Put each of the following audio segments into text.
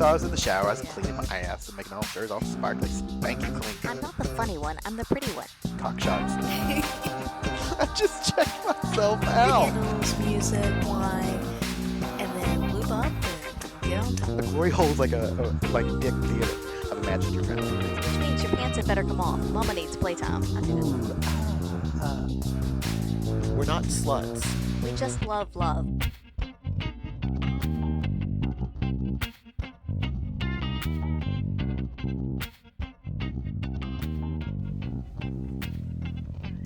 So I was in the shower, I was cleaning my ass and making all shirts all sparkly, spanky clean. I'm not the funny one, I'm the pretty one. Cock shots. I just checked myself out. Candles, music, wine, and then lube up and get on top. The glory hole's like a Nick Theater. I've imagined your family. Which means your pants had better come off. Mama needs playtime. I do that. We're not sluts. We just love love.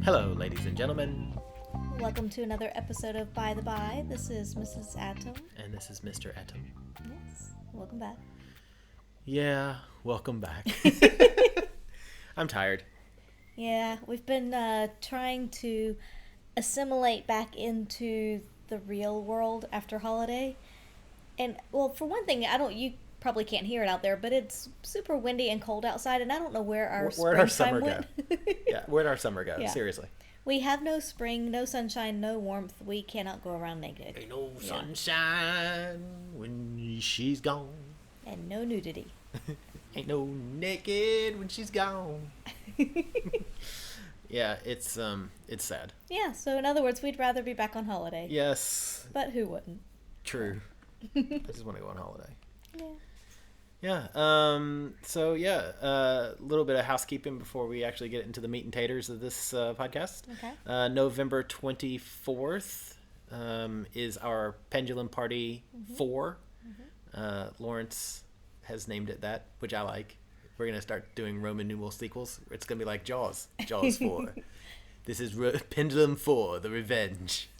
Hello, ladies and gentlemen, Welcome to another episode of By the By. This is Mrs. Atom. and this is Mr. Atom. Yes, welcome back. Yeah, welcome back. I'm tired. Yeah, we've been trying to assimilate back into the real world after holiday. And, well, for one thing, you probably can't hear it out there, but it's super windy and cold outside, and I don't know where our Where'd our springtime summer went. Yeah, where'd our summer go? Yeah. Seriously. We have no spring, no sunshine, no warmth. We cannot go around naked. Ain't no sunshine when she's gone. And no nudity. Ain't no naked when she's gone. Yeah, it's sad. Yeah, so in other words, we'd rather be back on holiday. Yes, But who wouldn't? true. I just want to go on holiday. Yeah. Yeah. A little bit of housekeeping before we actually get into the meat and taters of this podcast. Okay. November 24th is our Pendulum Party 4. Lawrence has named it that, which I like. We're going to start doing Roman numeral sequels. It's going to be like Jaws. Jaws 4. This is Pendulum 4, The Revenge.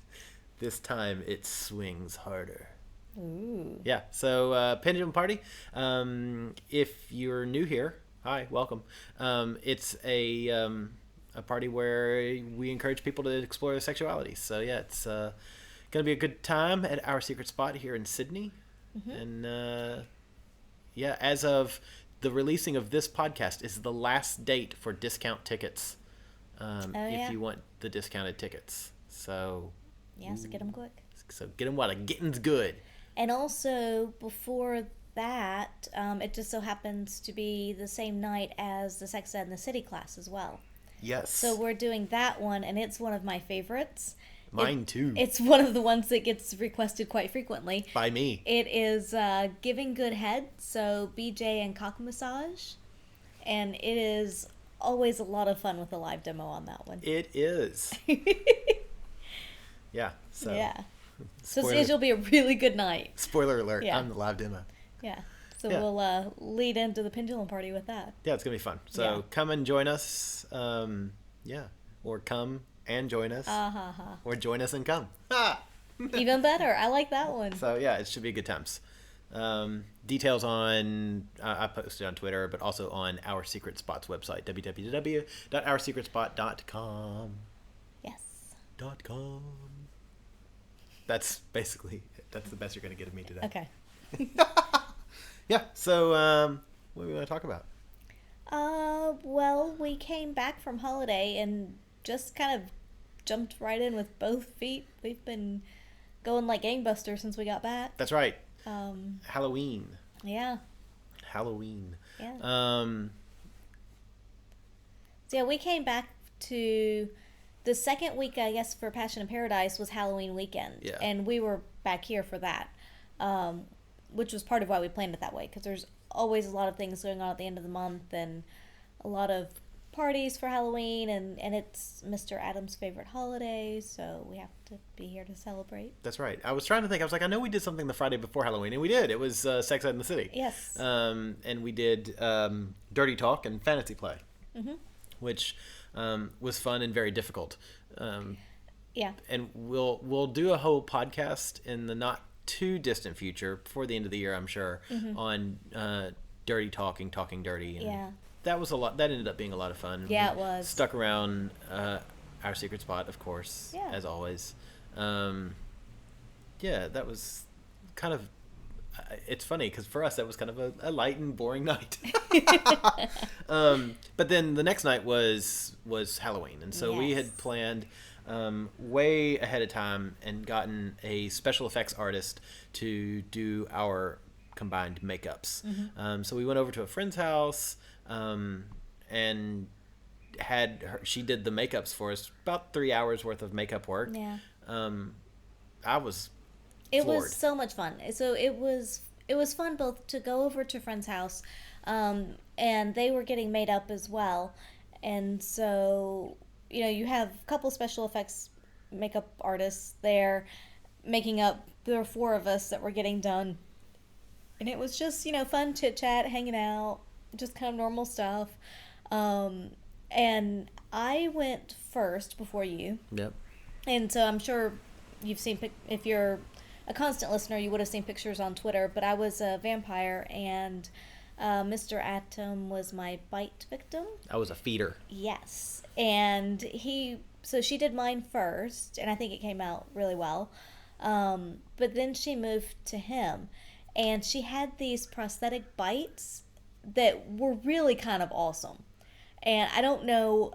This time it swings harder. Ooh. Yeah, so Pendulum Party. If you're new here, hi, welcome. It's a party where we encourage people to explore their sexuality. So yeah, it's gonna be a good time at our secret spot here in Sydney. And as of the releasing of this podcast, is the last date for discount tickets. If you want the discounted tickets, so Yeah, so get them quick. get them while the getting's good. And also, before that, it just so happens to be the same night as the Sex Ed in the City class as well. Yes. So we're doing that one, and it's one of my favorites. Mine too. It's one of the ones that gets requested quite frequently. By me. It is Giving Good Head, so BJ and cock massage. And it is always a lot of fun with a live demo on that one. It is. Yeah. So. Yeah. So Spoiler, it'll be a really good night. spoiler alert. Yeah. I'm the live demo. Yeah. So Yeah. we'll lead into the Pendulum Party with that. Yeah, it's gonna be fun. So Yeah. come and join us. Or come and join us. Or join us and come. Ah! Even better. I like that one. So yeah, it should be good times. Details on I posted on Twitter, but also on Our Secret Spot's website, www.oursecretspot.com. Yes. .com. That's basically it. That's the best you're gonna get of me today. Okay. Yeah. So what do we want to talk about? Well, we came back from holiday and just kind of jumped right in with both feet. We've been going like gangbusters since we got back. That's right. Um, Halloween. yeah. Halloween. Yeah. So yeah, we came back to the second week, I guess, for Passion in Paradise was Halloween weekend. Yeah. And we were back here for that, which was part of why we planned it that way, because there's always a lot of things going on at the end of the month and a lot of parties for Halloween, and it's Mr. Adam's favorite holiday, so we have to be here to celebrate. That's right. I was trying to think. I was like, I know we did something the Friday before Halloween, and we did. It was Sex Ed in the City. Yes. And we did Dirty Talk and Fantasy Play, which was fun and very difficult. Yeah. And we'll do a whole podcast in the not too distant future, before the end of the year, I'm sure, on dirty talking dirty. And Yeah. that was a lot. That ended up being a lot of fun. Yeah, We it was. Stuck around Our Secret Spot, of course, Yeah. as always. That was kind of. It's funny because for us that was kind of a light and boring night. But then the next night was Halloween, and so we had Yes. planned way ahead of time and gotten a special effects artist to do our combined makeups. So we went over to a friend's house and had her, she did the makeups for us, about 3 hours worth of makeup work. Yeah. I was It floored. was so much fun. So it was fun both to go over to a friend's house, and they were getting made up as well. And so, you have a couple special effects makeup artists there making up. There were 4 of us that were getting done. And it was just, fun chit chat, hanging out, just kind of normal stuff. And I went first before you. Yep. And so I'm sure you've seen, if you're a constant listener, you would have seen pictures on Twitter. But I was a vampire, and Mr. Atom was my bite victim. I was a feeder. Yes. And so she did mine first, and I think it came out really well. But then she moved to him, and she had these prosthetic bites that were really kind of awesome. And I don't know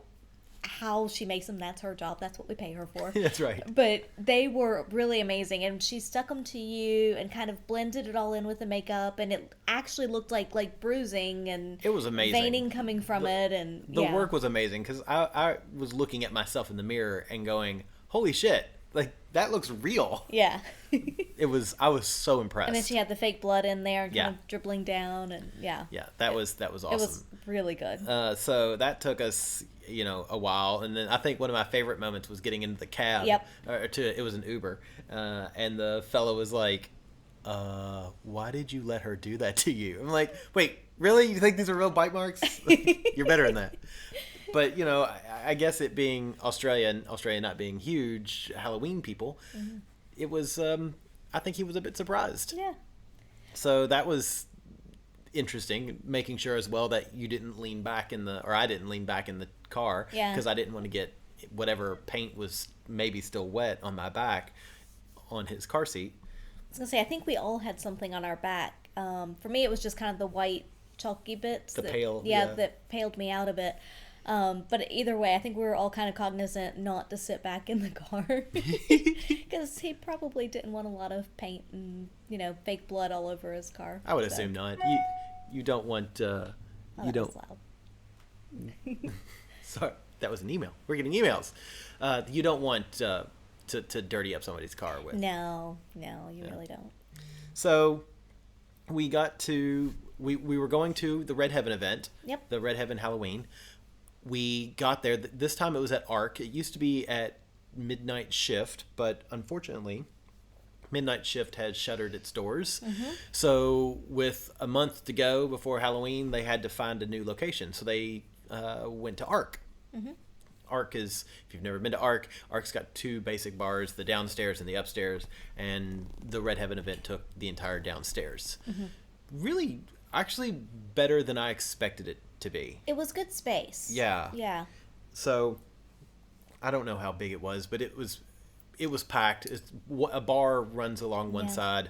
how she makes them. That's her job. That's what we pay her for. That's right. But they were really amazing, and she stuck them to you and kind of blended it all in with the makeup, and it actually looked like bruising and It was amazing. veining coming from it, and The work was amazing because I was looking at myself in the mirror and going, "Holy shit! Like that looks real." Yeah. I was so impressed. And then she had the fake blood in there, kind Yeah. of dribbling down, and yeah. Yeah, that was awesome. It was really good. So that took us, a while, and then I think one of my favorite moments was getting into the cab. Yep. It was an Uber, and the fellow was like, "Why did you let her do that to you?" I'm like, "Wait, really? You think these are real bite marks? You're better than that." But I guess it being Australia and Australia not being huge Halloween people, it was. I think he was a bit surprised. Yeah. So that was interesting, making sure as well that you didn't lean back or I didn't lean back in the car, Yeah. because I didn't want to get whatever paint was maybe still wet on my back on his car seat. I was going to say, I think we all had something on our back. For me, it was just kind of the white chalky bits. The pale, yeah. That paled me out a bit. But either way, I think we were all kind of cognizant not to sit back in the car. Because he probably didn't want a lot of paint and, fake blood all over his car. I would So- assume not. You don't want Oh, you that don't. was loud. Sorry, that was an email. We're getting emails. You don't want to dirty up somebody's car with. No, you really don't. So we got to we were going to the Red Heaven event. Yep. The Red Heaven Halloween. We got there. This time it was at ARC. It used to be at Midnight Shift, but unfortunately, Midnight Shift has shuttered its doors. So with a month to go before Halloween, they had to find a new location. So they went to ARC. ARC is, if you've never been to ARC, ARC's got 2 basic bars, the downstairs and the upstairs, and the Red Heaven event took the entire downstairs. Really, actually better than I expected it to be. It was good space. Yeah. Yeah. So I don't know how big it was, but it was packed. A bar runs along one Yeah. side.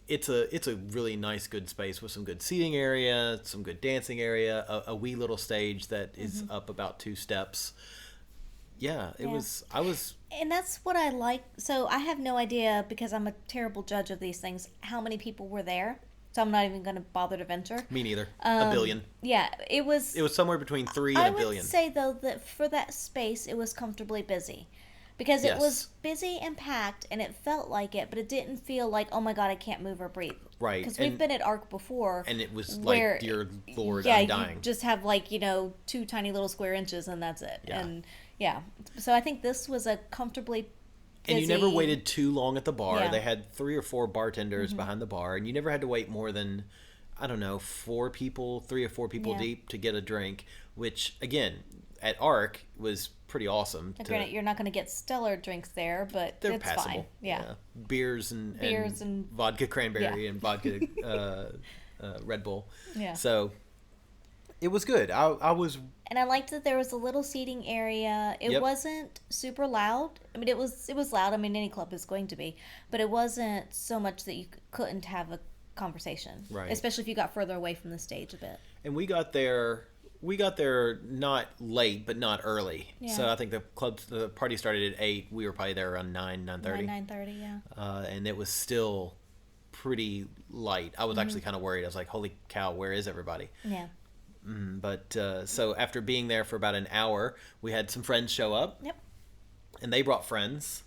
It's a really nice, good space with some good seating area, some good dancing area, a wee little stage that is up about 2 steps. Yeah, Yeah. I was And that's what I like. So I have no idea, because I'm a terrible judge of these things, how many people were there. So I'm not even going to bother to venture. me neither. A billion. Yeah, it was. It was somewhere between 3 and I a billion. would say, though, that for that space, it was comfortably busy. Because it Yes. was busy and packed, and it felt like it, but it didn't feel like, oh my God, I can't move or breathe. Right, Because we've and- been at ARC before. And it was where, like, dear Lord, yeah, I'm dying. you just have 2 tiny little square inches, and that's it. Yeah. And yeah, so I think this was a comfortably busy. And you never waited too long at the bar. Yeah. They had 3 or 4 bartenders behind the bar, and you never had to wait more than, I don't know, 3 or 4 people Yeah. deep to get a drink, which, again, at ARC was pretty awesome. Granted, you're not going to get stellar drinks there, but They're it's passable. fine. Yeah. Beers and vodka cranberry Yeah. and vodka Red Bull. Yeah. So it was good. I was And I liked that there was a little seating area. It Yep. wasn't super loud. I mean, it was loud. I mean, any club is going to be, but it wasn't so much that you couldn't have a conversation. Right. Especially if you got further away from the stage a bit. And we got there not late, but not early. Yeah. So I think the party started at 8. We were probably there around 9:30. 9:30, yeah. And it was still pretty light. I was actually kind of worried. I was like, holy cow, where is everybody? Yeah. But so after being there for about an hour, we had some friends show up. Yep. And they brought friends.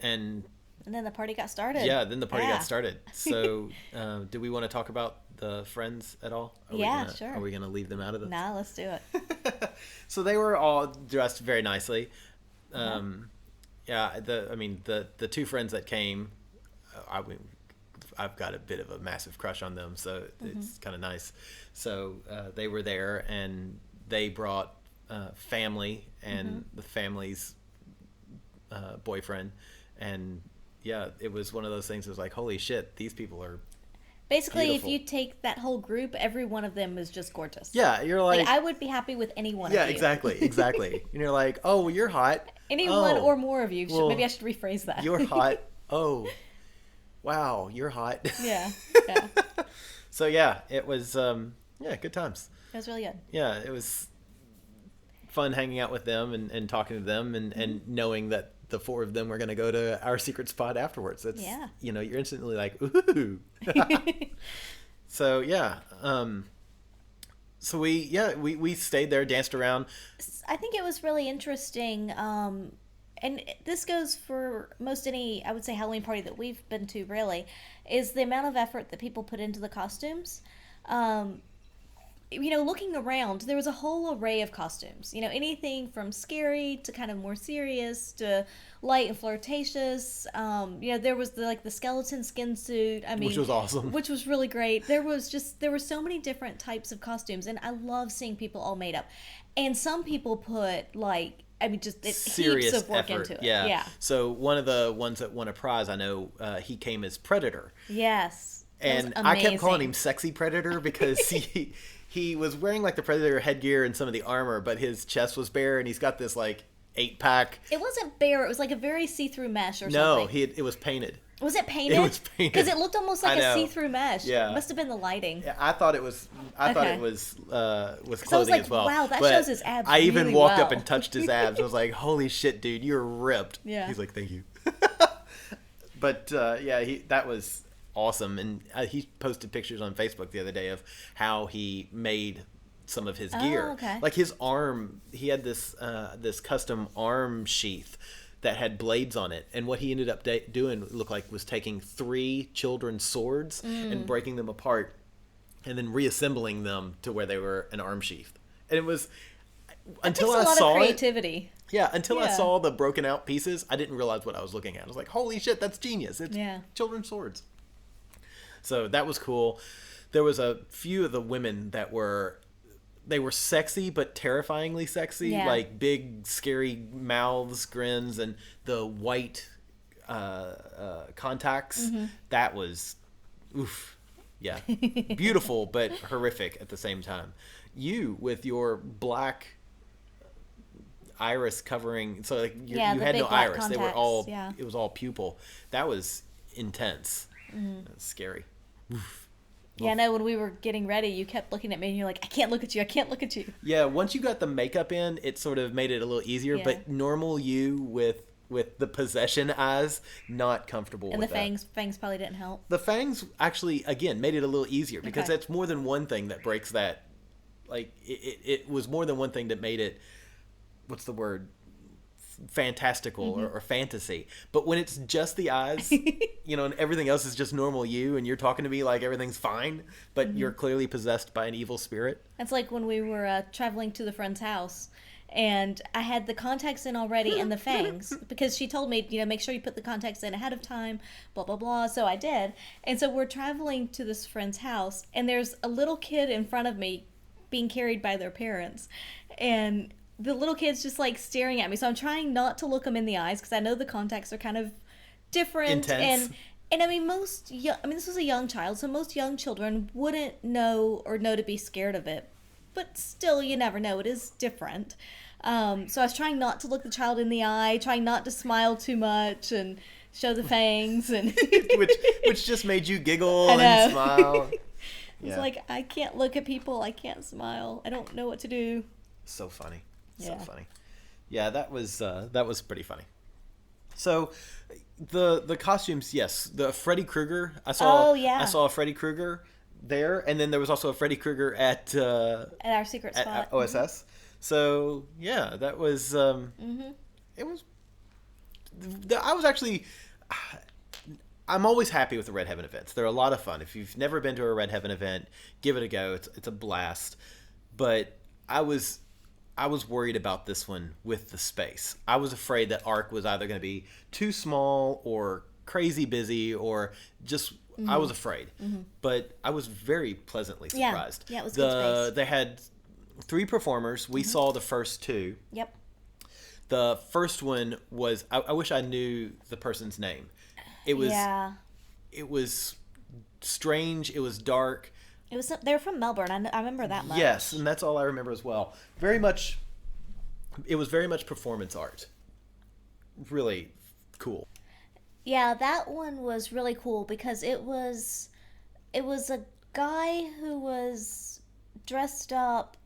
And then the party got started. Yeah, then the party got started. So do we want to talk about the friends at all? Sure. Are we going to leave them out of this? Nah, let's do it. So they were all dressed very nicely. The two friends that came, I've got a bit of a massive crush on them, so it's kind of nice. So they were there, and they brought family and the family's boyfriend, and it was one of those things. It was like, holy shit, these people are basically beautiful. If you take that whole group, every one of them is just gorgeous. Yeah, you're like I would be happy with any one of you. Yeah, exactly. And you're like, oh, well, you're hot. Any one or more of you. Well, maybe I should rephrase that. You're hot. Oh, wow, you're hot. Yeah. So it was good times. It was really good. Yeah, it was fun hanging out with them and talking to them and knowing that the four of them were going to go to our secret spot afterwards. It's, you're instantly like, ooh. So so we stayed there, danced around. I think it was really interesting. And this goes for most any, I would say, Halloween party that we've been to, really, is the amount of effort that people put into the costumes. Looking around, there was a whole array of costumes. Anything from scary to kind of more serious to light and flirtatious. There was the skeleton skin suit. Which was awesome. Which was really great. There were so many different types of costumes, and I love seeing people all made up. And some people put serious heaps of work effort into it. Yeah. So one of the ones that won a prize, I know, he came as Predator. Yes. And I kept calling him Sexy Predator because he was wearing the Predator headgear and some of the armor, but his chest was bare, and he's got this 8-pack. It wasn't bare. It was a very see-through mesh or something. No, it was painted. Was it painted? It was painted. Because it looked almost like a see-through mesh. Yeah. It must have been the lighting. Yeah, I thought it was clothing as well. Wow, that but shows his abs. I even really walked well. up and touched his abs. I was like, "Holy shit, dude, you're ripped." Yeah. He's like, "Thank you." But that was awesome, and he posted pictures on Facebook the other day of how he made some of his gear. Okay. His arm, he had this custom arm sheath that had blades on it, and what he ended up doing looked like was taking 3 children's swords and breaking them apart and then reassembling them to where they were an arm sheath. And it was until I saw creativity. I saw the broken out pieces, I didn't realize what I was looking at. I was like, holy shit, that's genius. It's children's swords. So that was cool. There was a few of the women that were sexy but terrifyingly sexy, big scary mouths, grins, and the white contacts. That was beautiful but horrific at the same time. You with your black iris covering, so you had no iris. Contacts. They were all it was all pupil. That was intense. That was scary. Yeah, no, when we were getting ready, you kept looking at me and you're like, I can't look at you. Yeah, once you got the makeup in, it sort of made it a little easier, but normal you with the possession eyes, not comfortable and with that. And the fangs probably didn't help. The fangs actually, again, made it a little easier because that's more than one thing that breaks that. It was more than one thing that made it, what's the word? Fantastical or fantasy. But when it's just the eyes, and everything else is just normal you, and you're talking to me like everything's fine, but you're clearly possessed by an evil spirit. It's like when we were traveling to the friend's house, and I had the contacts in already and the fangs because she told me, make sure you put the contacts in ahead of time, blah blah blah. So I did, and so we're traveling to this friend's house, and there's a little kid in front of me being carried by their parents, and the little kid's just staring at me. So I'm trying not to look him in the eyes because I know the contacts are kind of different. Intense. And I mean, this was a young child, so most young children wouldn't know to be scared of it. But still, you never know. It is different. So I was trying not to look the child in the eye, trying not to smile too much and show the fangs. And which just made you giggle and smile. It's like, I can't look at people. I can't smile. I don't know what to do. So funny. So funny. Yeah, that was pretty funny. So the costumes, yes, the Freddy Krueger. I saw. Oh, yeah. I saw a Freddy Krueger there, and then there was also a Freddy Krueger at our secret spot. at OSS. So yeah, that was. It was. I was actually. I'm always happy with the Red Heaven events. They're a lot of fun. If you've never been to a Red Heaven event, give it a go. It's a blast. But I was worried about this one with the space. I was afraid that Arc was either going to be too small or crazy busy or just. I was afraid, but I was very pleasantly surprised. Yeah, it was good space. They had 3 performers. We saw the first 2. Yep. The first one was. I wish I knew the person's name. It was. Yeah. It was strange. It was dark. It was. They were from Melbourne. I remember that much. Yes, and that's all I remember as well. Very much. It was very much performance art. Really cool. Yeah, that one was really cool because it was a guy who was dressed up.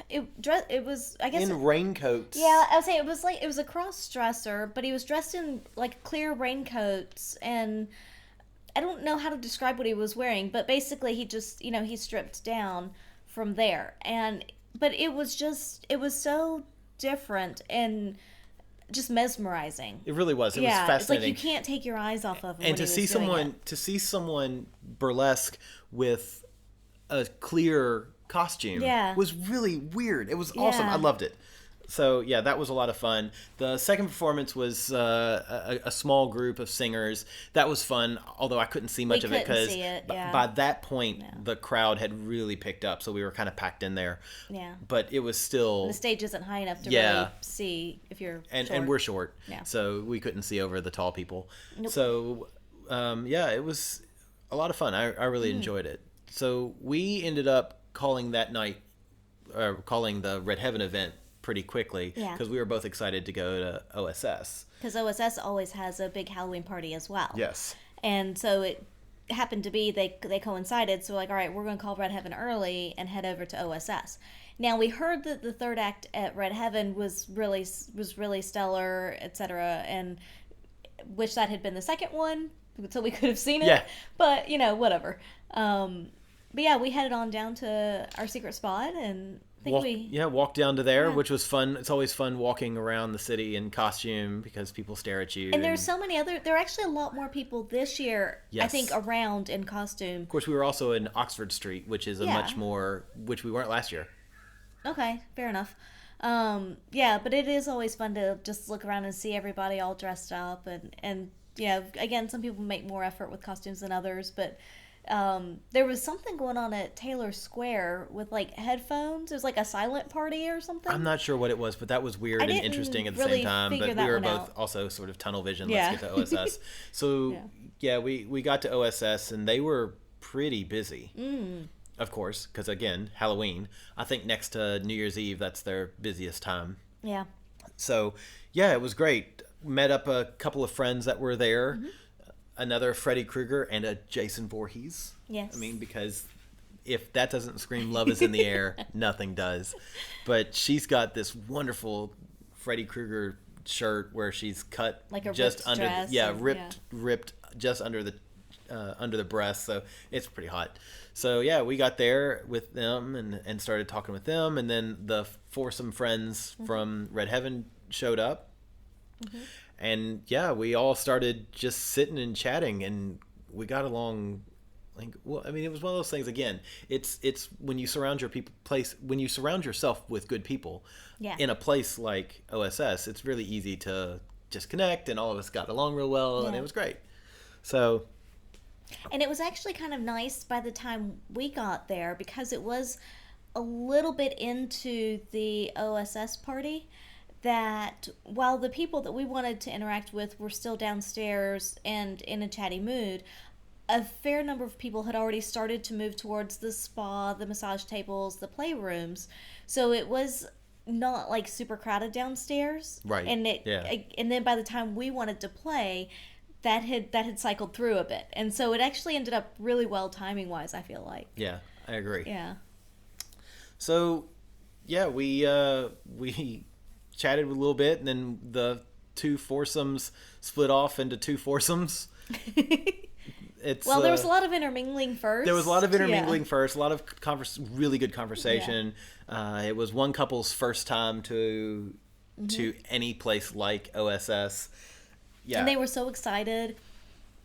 It was, I guess, In raincoats. Yeah, I would say it was a cross dresser, but he was dressed in like clear raincoats, and I don't know how to describe what he was wearing, but basically he just he stripped down from there, but it was so different and just mesmerizing. It really was. It was It's fascinating. like you can't take your eyes off of him. And when to he see was doing someone it. to see someone burlesque with a clear costume was really weird. It was awesome. Yeah. I loved it. So yeah, that was a lot of fun. The second performance was a small group of singers. That was fun, although I couldn't see much of it couldn't because see it, yeah. by that point the crowd had really picked up, so we were kind of packed in there. Yeah. But it was still The stage isn't high enough to Yeah. really see if you're and short. we're short, Yeah. so we couldn't see over the tall people. Nope. So yeah, it was a lot of fun. I really enjoyed it. So we ended up calling that night, or calling the Red Heaven event pretty quickly because we were both excited to go to OSS. Because OSS always has a big Halloween party as well. Yes. And so it happened to be they coincided. So like, all right, we're going to call Red Heaven early and head over to OSS. Now we heard that the third act at Red Heaven was really stellar, etc. And wish that had been the second one so we could have seen it. Yeah. But whatever. But yeah, we headed on down to our secret spot and Walked down to there, which was fun. It's always fun walking around the city in costume because people stare at you. And there's so many there are actually a lot more people this year, I Yes. think, around in costume. Of course, we were also in Oxford Street, which is which we weren't last year. Okay, fair enough. Yeah, but it is always fun to just look around and see everybody all dressed up and again, some people make more effort with costumes than others, but there was something going on at Taylor Square with like headphones. It was like a silent party or something. I'm not sure what it was, but that was weird and didn't interesting at the really same time. figure But that we were one both out. also sort of tunnel vision. Yeah. Let's get to OSS. So we got to OSS and they were pretty busy. Of course, because again, Halloween. I think next to New Year's Eve, that's their busiest time. Yeah. So yeah, it was great. Met up a couple of friends that were there. Another Freddy Krueger and a Jason Voorhees. Yes. I mean, because if that doesn't scream love is in the air, nothing does. But she's got this wonderful Freddy Krueger shirt where she's cut Like a just ripped under dress ripped just under the breast, so it's pretty hot. So yeah, we got there with them and started talking with them, and then the foursome friends from Red Heaven showed up. And yeah, we all started just sitting and chatting, and we got along. Like, well, I mean, it was one of those things. Again, it's when you surround when you surround yourself with good people, in a place like OSS, it's really easy to just connect, and all of us got along real well, and it was great. So, and it was actually kind of nice by the time we got there because it was a little bit into the OSS party. That while the people that we wanted to interact with were still downstairs and in a chatty mood, a fair number of people had already started to move towards the spa, the massage tables, the playrooms. So it was not like super crowded downstairs. Right. And and then by the time we wanted to play, that had cycled through a bit. And so it actually ended up really well timing wise, I feel like. Yeah, I agree. Yeah. So, yeah, we chatted a little bit, and then the two foursomes split off into two foursomes. Well, there was a lot of intermingling first. There was a lot of intermingling first, a lot of really good conversation. It was one couple's first time to any place like OSS. Yeah. And they were so excited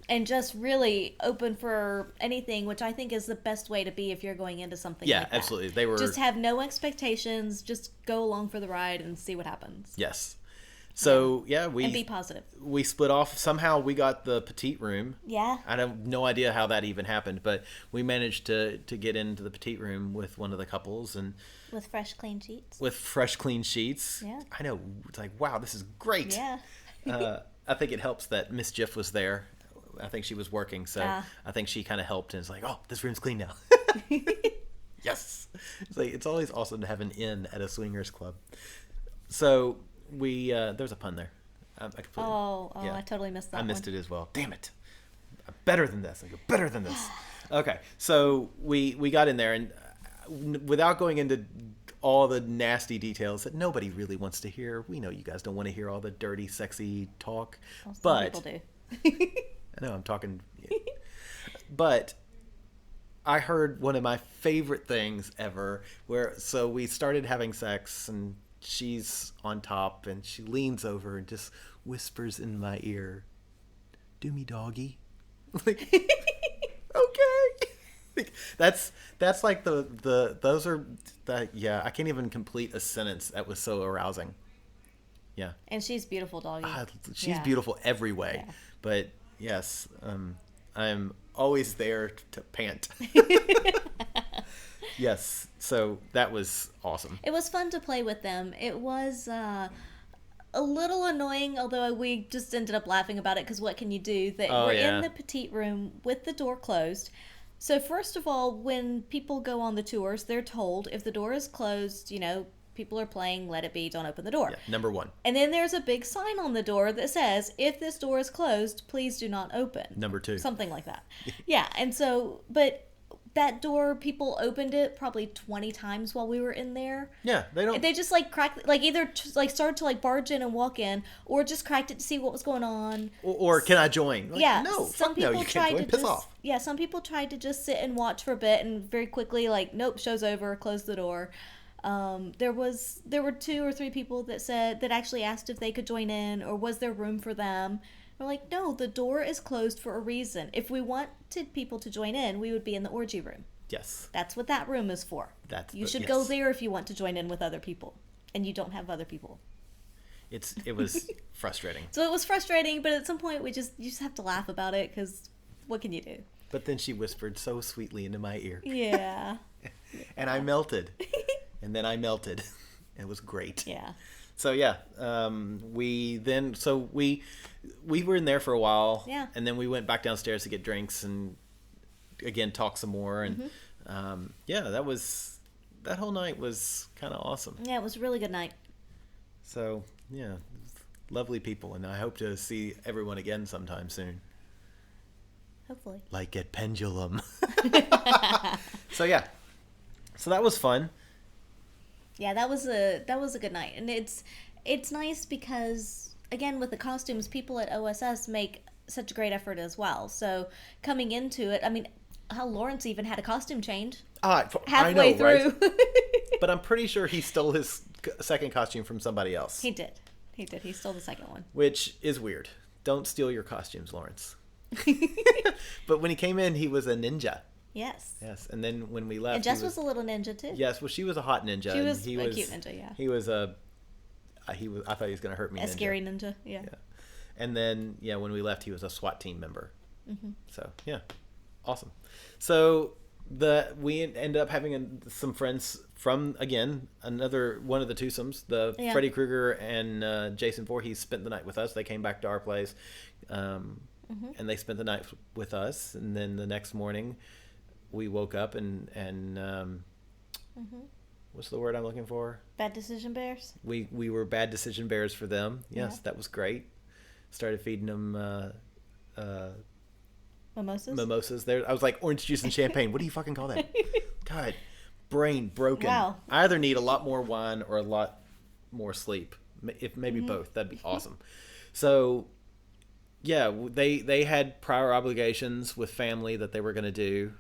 and just really open for anything, which I think is the best way to be if you're going into something like that. Yeah, absolutely. They were just have no expectations, just go along for the ride and see what happens. Yes. So, and be positive. We split off. Somehow we got the petite room. Yeah. I have no idea how that even happened, but we managed to get into the petite room with one of the couples and with fresh, clean sheets. With fresh, clean sheets. Yeah. I know. It's like, wow, this is great. Yeah. I think it helps that Miss Jiff was there. I think she was working, so I think she kind of helped and it's like, oh, this room's clean now. Yes. It's like, it's always awesome to have an inn at a swingers club. So we there's a pun there. I totally missed that. I missed it as well. Damn it! Better than this. I go better than this. Okay, so we got in there and without going into all the nasty details that nobody really wants to hear. We know you guys don't want to hear all the dirty, sexy talk, well, but people do. I know I'm talking. But I heard one of my favorite things ever. So we started having sex and she's on top and she leans over and just whispers in my ear, "Do me doggy." Like, okay. Like, that's like those are I can't even complete a sentence. That was so arousing. Yeah. And she's beautiful, doggy. She's beautiful every way. Yeah. But yes, I'm always there to pant. Yes, so that was awesome. It was fun to play with them. It was a little annoying, although we just ended up laughing about it because what can you do? We're in the petite room with the door closed. So first of all, when people go on the tours, they're told if the door is closed, people are playing, let it be, don't open the door. Yeah, number one. And then there's a big sign on the door that says, if this door is closed, please do not open. Number two. Something like that. Yeah, and so, but that door, people opened it probably 20 times while we were in there. Yeah, they just cracked, either started to barge in and walk in, or just cracked it to see what was going on. Or can I join? No, some people you tried to piss off. Yeah, some people tried to just sit and watch for a bit and very quickly nope, show's over, close the door. There were 2 or 3 people that actually asked if they could join in or was there room for them. We're like, no, the door is closed for a reason. If we wanted people to join in, we would be in the orgy room. Yes. That's what that room is for. You should go there if you want to join in with other people, and you don't have other people. It was frustrating. So it was frustrating, but at some point you just have to laugh about it because what can you do? But then she whispered so sweetly into my ear. Yeah. And I melted. And then I melted. It was great. Yeah. So yeah, we were in there for a while. Yeah. And then we went back downstairs to get drinks and again talk some more. And that whole night was kind of awesome. Yeah, it was a really good night. So yeah, lovely people, and I hope to see everyone again sometime soon. Hopefully. Like at Pendulum. So yeah, so that was fun. Yeah, that was a good night, and it's nice because again with the costumes, people at OSS make such a great effort as well. So coming into it, I mean, hell, Lawrence even had a costume change halfway through. Right? But I'm pretty sure he stole his second costume from somebody else. He did. He stole the second one, which is weird. Don't steal your costumes, Lawrence. But when he came in, he was a ninja. Yes. Yes, and then when we left, and Jess was a little ninja too. Yes, well, she was a hot ninja. She was a cute ninja. Yeah. He was a. I thought he was going to hurt me. A scary ninja. Yeah. And then when we left, he was a SWAT team member. Mm-hmm. So yeah, awesome. So we ended up having some friends from another one of the twosomes, Freddy Krueger and Jason Voorhees spent the night with us. They came back to our place, and they spent the night with us. And then the next morning, we woke up and what's the word I'm looking for? Bad decision bears. We were bad decision bears for them. Yes, that was great. Started feeding them mimosas. There, I was like, orange juice and champagne. What do you fucking call that? God, brain broken. Wow. I either need a lot more wine or a lot more sleep. If maybe both, that'd be awesome. So yeah, they had prior obligations with family that they were going to do,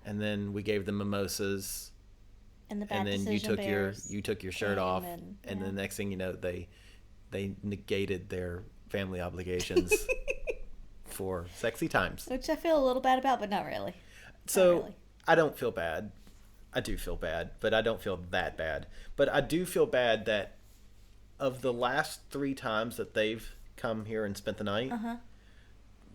and then we gave them mimosas, And the bad and then decision you took your shirt came off, and the next thing you know, they negated their family obligations for sexy times. which I feel a little bad about, but not really. So Not really. I don't feel bad. I do feel bad, but I don't feel that bad. But I do feel bad that of the last 3 times that they've come here and spent the night,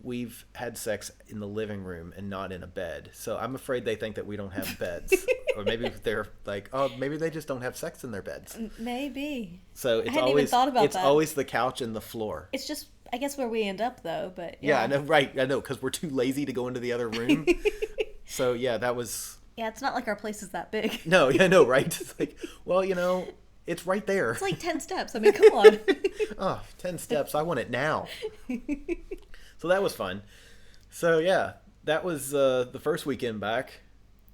we've had sex in the living room and not in a bed. So I'm afraid they think that we don't have beds. Or maybe they're like, oh, maybe they just don't have sex in their beds. Maybe. So it's hadn't even always thought about it's that. always the couch and the floor. It's just, I guess, where we end up, though. But Yeah, I know, right? I know, because we're too lazy to go into the other room. So yeah, that was. Yeah, it's not like our place is that big. No, yeah, no, right? It's like, well, it's right there. It's like 10 steps. I mean, come on. Oh, 10 steps. I want it now. So that was fun. So yeah, that was the first weekend back.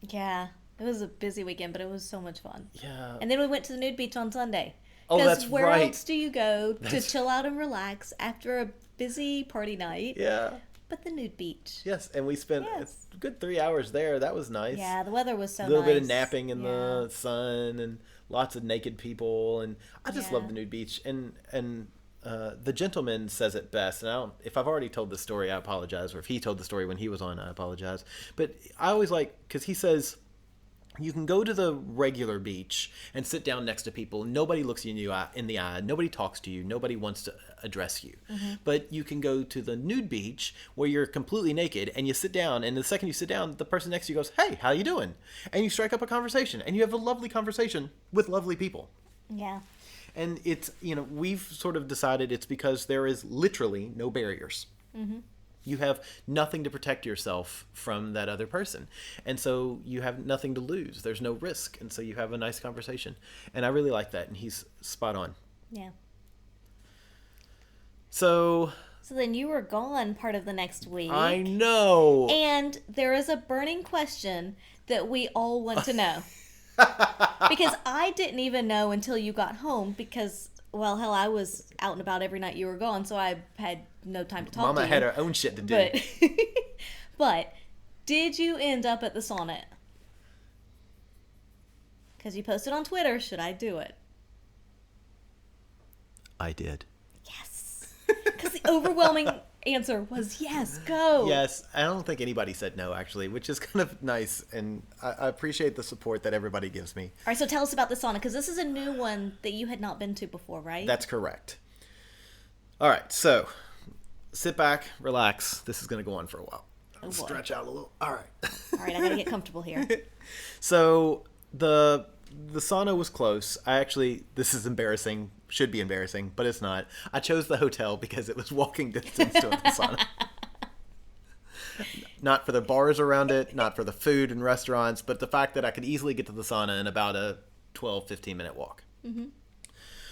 Yeah, it was a busy weekend, but it was so much fun. Yeah. And then we went to the nude beach on Sunday. Oh, that's where right. else do you go to chill out and relax after a busy party night? Yeah. But the nude beach. Yes, and we spent Yes. a good 3 hours there. That was nice. Yeah, the weather was so A nice. little bit of napping in Yeah. the sun and lots of naked people, and I just love Yeah. the nude beach. And the gentleman says it best. And if I've already told the story, I apologize. Or if he told the story when he was on, I apologize. But I always like, because he says, you can go to the regular beach and sit down next to people. Nobody looks you in the eye. Nobody talks to you. Nobody wants to address you. But you can go to the nude beach where you're completely naked and you sit down. And the second you sit down, the person next to you goes, "Hey, how you doing?" And you strike up a conversation. And you have a lovely conversation with lovely people. Yeah. And it's, we've sort of decided it's because there is literally no barriers. You have nothing to protect yourself from that other person. And so you have nothing to lose. There's no risk. And so you have a nice conversation. And I really like that. And he's spot on. Yeah. So So then you were gone part of the next week. I know. And there is a burning question that we all want to know. Because I didn't even know until you got home because, well, hell, I was out and about every night you were gone, so I had no time to talk Mama to you. had her own shit to do. But, but did you end up at the sauna? Because you posted on Twitter, should I do it? I did. Yes. Because the overwhelming answer was yes, go. Yes, I don't think anybody said no, actually, which is kind of nice. And I appreciate the support that everybody gives me. All right, so tell us about the sauna, because this is a new one that you had not been to before, right? That's correct. All right, so sit back, relax. This is going to go on for a while. Oh, boy. Stretch out a little. All right. All right, I got to get comfortable here. So the sauna was close. This is embarrassing, should be embarrassing, but it's not. I chose the hotel because it was walking distance to the sauna. Not for the bars around it, not for the food and restaurants, but the fact that I could easily get to the sauna in about a 15 minute walk.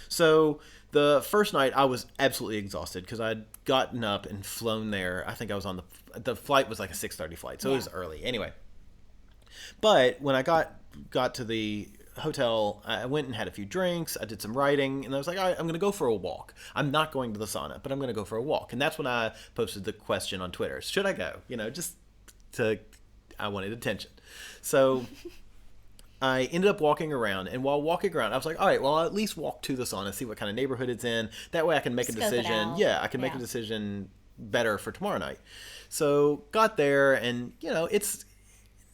So the first night I was absolutely exhausted because I'd gotten up and flown there. I think I was on the flight was like a 6:30 flight, so it was early. Anyway, but when I got to the hotel, I went and had a few drinks. I did some writing, and I was like, all right, I'm going to go for a walk. I'm not going to the sauna, but I'm going to go for a walk. And that's when I posted the question on Twitter: should I go? I wanted attention. So I ended up walking around, and while walking around, I was like, all right, well, I'll at least walk to the sauna, see what kind of neighborhood it's in. That way I can make a Scope it decision. out. Yeah, I can make a decision better for tomorrow night. So got there, and, it's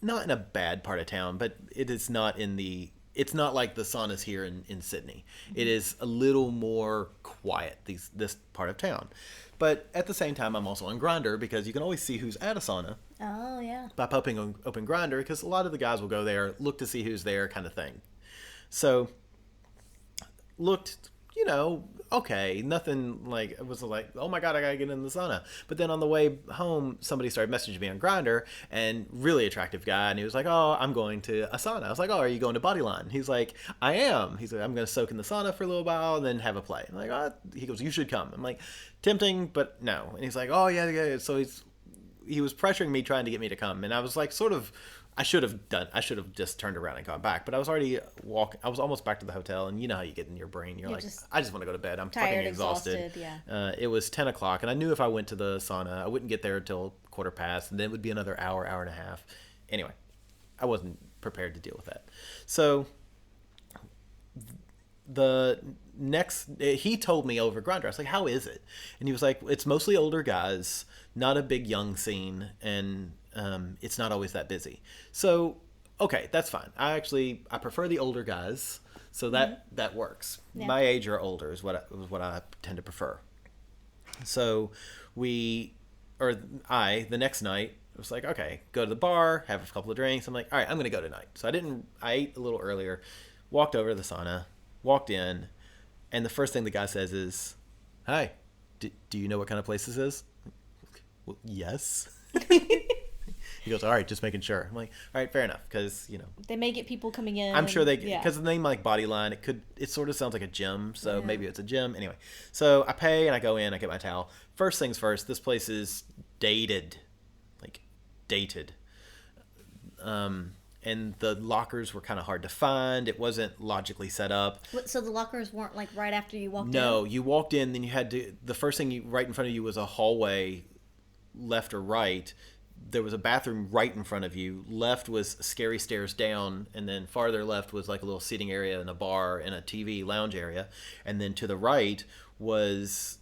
not in a bad part of town, but it is not it's not like the saunas here in Sydney. It is a little more quiet, this part of town. But at the same time, I'm also on Grindr because you can always see who's at a sauna Oh, yeah. by popping on open Grindr, because a lot of the guys will go there, look to see who's there, kind of thing. So looked, okay, nothing like, it was like, oh my God, I gotta get in the sauna. But then on the way home, somebody started messaging me on Grindr, and really attractive guy, and he was like, oh, I'm going to a sauna. I was like, oh, are you going to Bodyline? He's like, I am. He's like, I'm going to soak in the sauna for a little while and then have a play. I'm like, oh, he goes, you should come. I'm like, tempting, but no. And he's like, oh yeah. So he was pressuring me, trying to get me to come, and I was like, sort of I should have just turned around and gone back, but I was already I was almost back to the hotel, and you know how you get in your brain. You're like, just I just want to go to bed. I'm tired, fucking exhausted. yeah. It was 10 o'clock, and I knew if I went to the sauna, I wouldn't get there until 15:15, and then it would be another hour and a half. Anyway, I wasn't prepared to deal with that. So the next, he told me over Grindr. I was like, how is it? And he was like, it's mostly older guys, not a big young scene, and it's not always that busy. So, okay, that's fine. I prefer the older guys, so that works. Yeah. My age or older is what I tend to prefer. So the next night, I was like, okay, go to the bar, have a couple of drinks. I'm like, all right, I'm going to go tonight. So I ate a little earlier, walked over to the sauna, walked in, and the first thing the guy says is, hi, do you know what kind of place this is? Well, yes. He goes, all right, just making sure. I'm like, all right, fair enough, because, you know. They may get people coming in. I'm sure because the name like Bodyline, it sort of sounds like a gym, so maybe it's a gym. Anyway, so I pay and I go in, I get my towel. First things first, this place is dated. And the lockers were kind of hard to find. It wasn't logically set up. So the lockers weren't like right after you walked in? No, you walked in, then you had to, the first thing right in front of you was a hallway, left or right. There was a bathroom right in front of you. Left was scary stairs down, and then farther left was like a little seating area and a bar and a TV lounge area. And then to the right was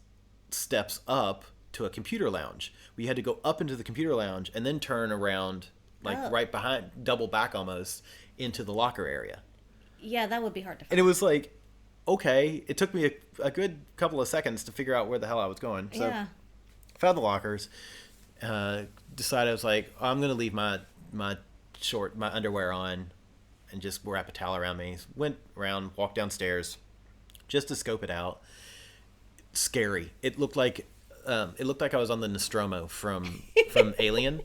steps up to a computer lounge. We had to go up into the computer lounge and then turn around, right behind, double back almost, into the locker area. Yeah, that would be hard to find. And it was like, okay, it took me a good couple of seconds to figure out where the hell I was going. So found the lockers, decided I was like, I'm going to leave my underwear on and just wrap a towel around me. Went around, walked downstairs just to scope it out. Scary. It looked like I was on the Nostromo from Alien.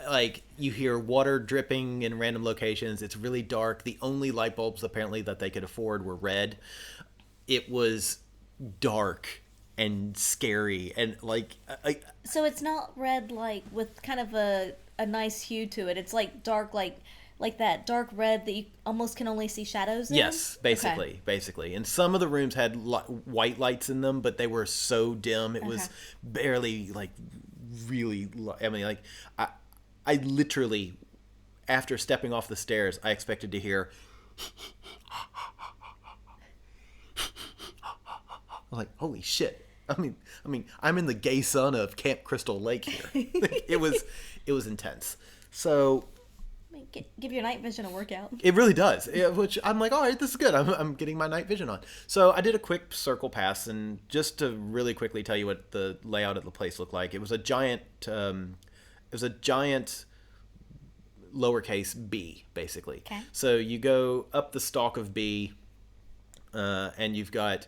Like, you hear water dripping in random locations. It's really dark. The only light bulbs apparently that they could afford were red. It was dark and scary, and so it's not red like with kind of a nice hue to it. It's like dark, like that dark red that you almost can only see shadows in. Yes, basically. And some of the rooms had white lights in them, but they were so dim it was barely really. I mean, I literally, after stepping off the stairs, I expected to hear. I'm like, holy shit! I mean, I'm in the gay sauna of Camp Crystal Lake here. It was intense. So, give your night vision a workout. It really does. Which I'm like, all right, this is good. I'm getting my night vision on. So I did a quick circle pass, and just to really quickly tell you what the layout of the place looked like, it was a giant. Lowercase B, basically. Okay. So you go up the stalk of B, and you've got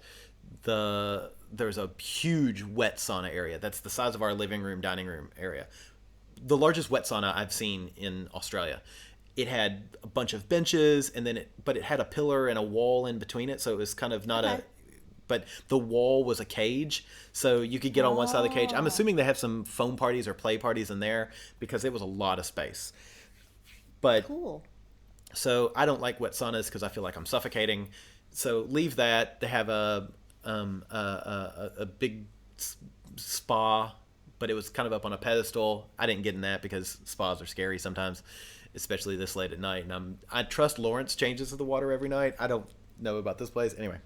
there's a huge wet sauna area that's the size of our living room, dining room area. The largest wet sauna I've seen in Australia. It had a bunch of benches, but it had a pillar and a wall in between it, so it was kind of not but the wall was a cage, so you could get on one side of the cage. I'm assuming they have some foam parties or play parties in there because it was a lot of space. But cool. So I don't like wet saunas because I feel like I'm suffocating. So leave that. They have a big spa, but it was kind of up on a pedestal. I didn't get in that because spas are scary sometimes, especially this late at night. And I trust Lawrence changes the water every night. I don't know about this place. Anyway,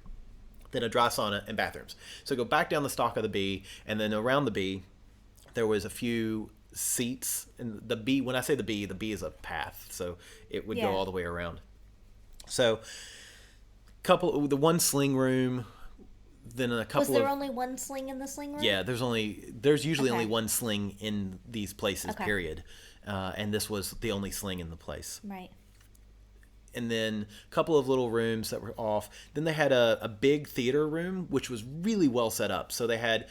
then a dry sauna and bathrooms. So go back down the stalk of the B, and then around the B, there was a few seats. And the B, when I say the B is a path, so it would go all the way around. So the one sling room, then a couple. Was there only one sling in the sling room? Yeah, there's usually only one sling in these places, period. And this was the only sling in the place. Right. And then a couple of little rooms that were off. Then they had a big theater room, which was really well set up. So they had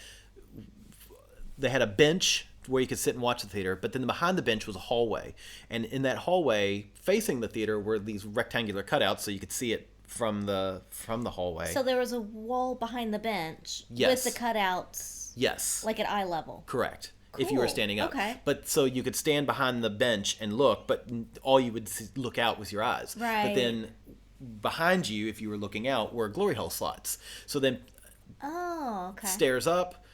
a bench where you could sit and watch the theater, but then behind the bench was a hallway. And in that hallway, facing the theater, were these rectangular cutouts so you could see it from the hallway. So there was a wall behind the bench with the cutouts. Yes. Like at eye level. Correct. if you were Cool. standing up. Okay. But so you could stand behind the bench and look, but all you would look out was your eyes. Right. But then behind you, if you were looking out, were glory hole slots. So then Oh, okay. stairs up,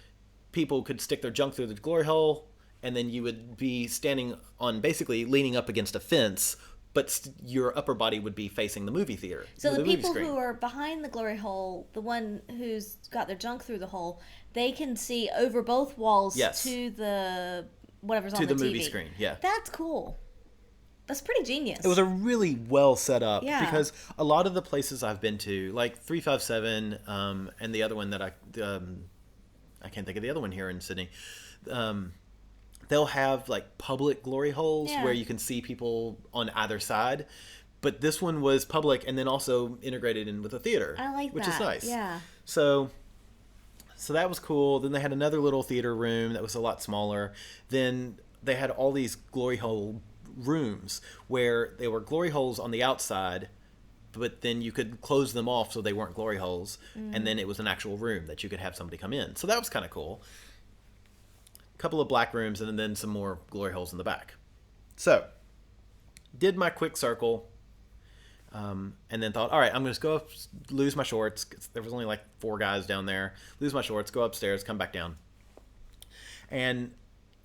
people could stick their junk through the glory hole, and then you would be standing on basically leaning up against a fence, but your upper body would be facing the movie theater. So the movie people screen. who are behind the glory hole, the one who's got their junk through the hole, they can see over both walls Yes. to the whatever's to on the the movie TV. screen. Yeah. That's cool. That's pretty genius. It was a really well set up Yeah. because a lot of the places I've been to, like 357, and the other one that I can't think of the other one here in Sydney. They'll have like public glory holes Yeah. where you can see people on either side, but this one was public and then also integrated in with a theater. I like which that. is nice. Yeah. So that was cool. Then they had another little theater room that was a lot smaller. Then they had all these glory hole rooms where they were glory holes on the outside, but then you could close them off so they weren't glory holes, and then it was an actual room that you could have somebody come in. So that was kind of cool. A couple of black rooms and then some more glory holes in the back. So did my quick circle, and then thought, all right, I'm going to go up, lose my shorts. There was only like 4 guys down there. Lose my shorts, go upstairs, come back down, and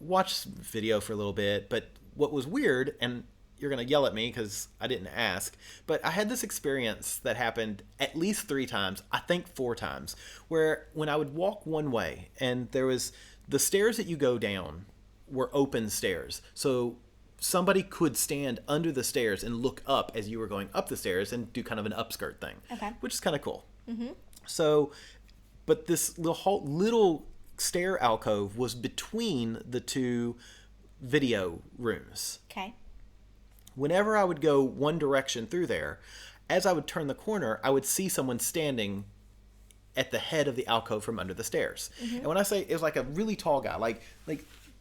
watch video for a little bit. But what was weird, and you're going to yell at me because I didn't ask, but I had this experience that happened at least 3 times, I think 4 times, where when I would walk one way and there was the stairs that you go down were open stairs. So somebody could stand under the stairs and look up as you were going up the stairs and do kind of an upskirt thing, Okay. which is kind of cool. So, but this little stair alcove was between the 2 video rooms. Okay. Whenever I would go one direction through there, as I would turn the corner, I would see someone standing at the head of the alcove from under the stairs. And when I say it was like a really tall guy, like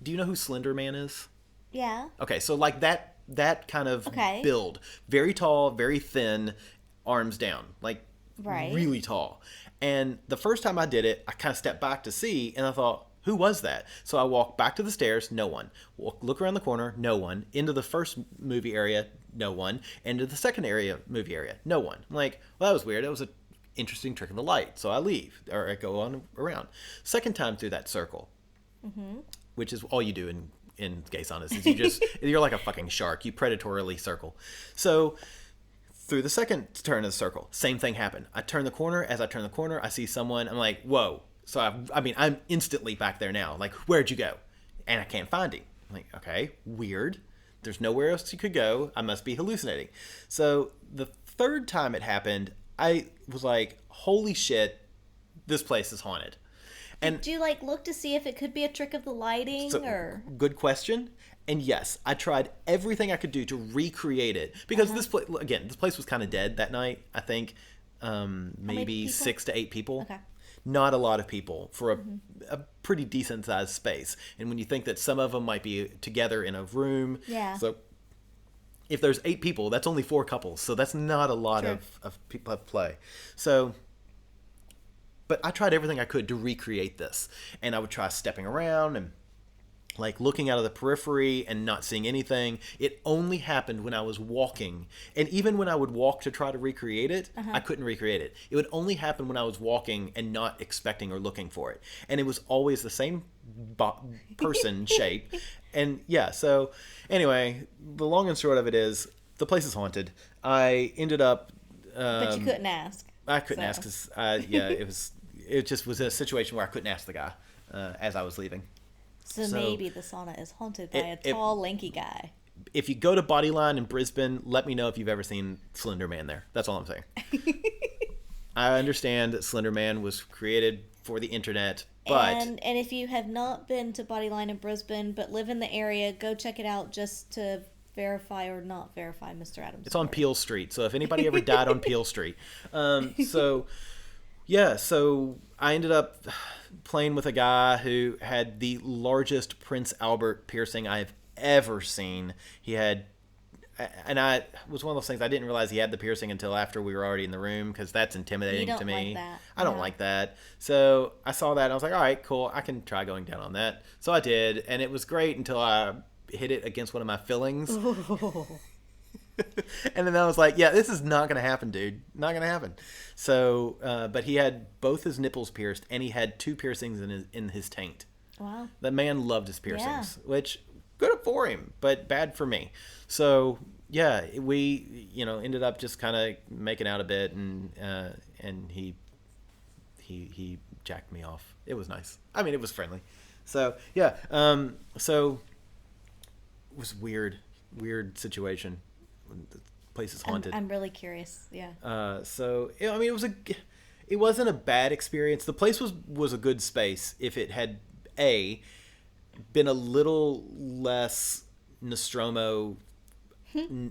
do you know who Slender Man is? Yeah. Okay, so like that kind of Okay. build, very tall, very thin, arms down, like Right. really tall. And the first time I did it, I kind of stepped back to see, and I thought, who was that? So I walked back to the stairs, no one. Look around the corner, no one. Into the first movie area, no one. Into the second movie area, no one. I'm like, well, that was weird. That was an interesting trick of the light. So I leave, or I go on around. Second time through that circle, which is all you do in gay saunas, is you're like a fucking shark. You predatorily circle. So through the second turn of the circle, same thing happened. I turn the corner. As I turn the corner, I see someone. I'm like, whoa. So I'm instantly back there now. Like, where'd you go? And I can't find him. I'm like, okay, weird. There's nowhere else you could go. I must be hallucinating. So the third time it happened, I was like, holy shit, this place is haunted. And Do you like look to see if it could be a trick of the lighting so, or? good question. And yes, I tried everything I could do to recreate it because this place was kind of dead that night. I think maybe people? 6 to 8 people. Okay. Not a lot of people for a pretty decent sized space. And when you think that some of them might be together in a room, Yeah. so if there's 8 people, that's only 4 couples. So that's not a lot True. of people at play. So, but I tried everything I could to recreate this. And I would try stepping around and like looking out of the periphery and not seeing anything. It only happened when I was walking. And even when I would walk to try to recreate it, I couldn't recreate it. It would only happen when I was walking and not expecting or looking for it. And it was always the same person shape. And yeah, so anyway, the long and short of it is the place is haunted. I ended up... But you couldn't ask. I couldn't So. ask because, it just was a situation where I couldn't ask the guy as I was leaving. So, So, maybe the sauna is haunted by it- a tall, lanky guy. If you go to Bodyline in Brisbane, let me know if you've ever seen Slender Man there. That's all I'm saying. I understand that Slender Man was created for the internet, but And if you have not been to Bodyline in Brisbane but live in the area, go check it out just to verify or not verify Mr. Adams' it's on story. Peel Street. So if anybody ever died on Peel Street. So I ended up playing with a guy who had the largest Prince Albert piercing I have ever seen. He had, and I was one of those things, I didn't realize he had the piercing until after we were already in the room, because that's intimidating to me. Like that. I don't like that. So I saw that and I was like, all right, cool, I can try going down on that. So I did, and it was great until I hit it against one of my fillings. And then I was like, yeah, this is not gonna happen, dude, not gonna happen. So but he had both his nipples pierced, and he had 2 piercings in his taint. Wow. The man loved his piercings, which good for him, but bad for me. So yeah, we ended up just kind of making out a bit, and he jacked me off. It was nice. I mean, it was friendly. So yeah, so it was weird situation. The place is haunted. I'm really curious. Yeah. So I mean, it wasn't a bad experience. The place was a good space if it had been a little less Nostromo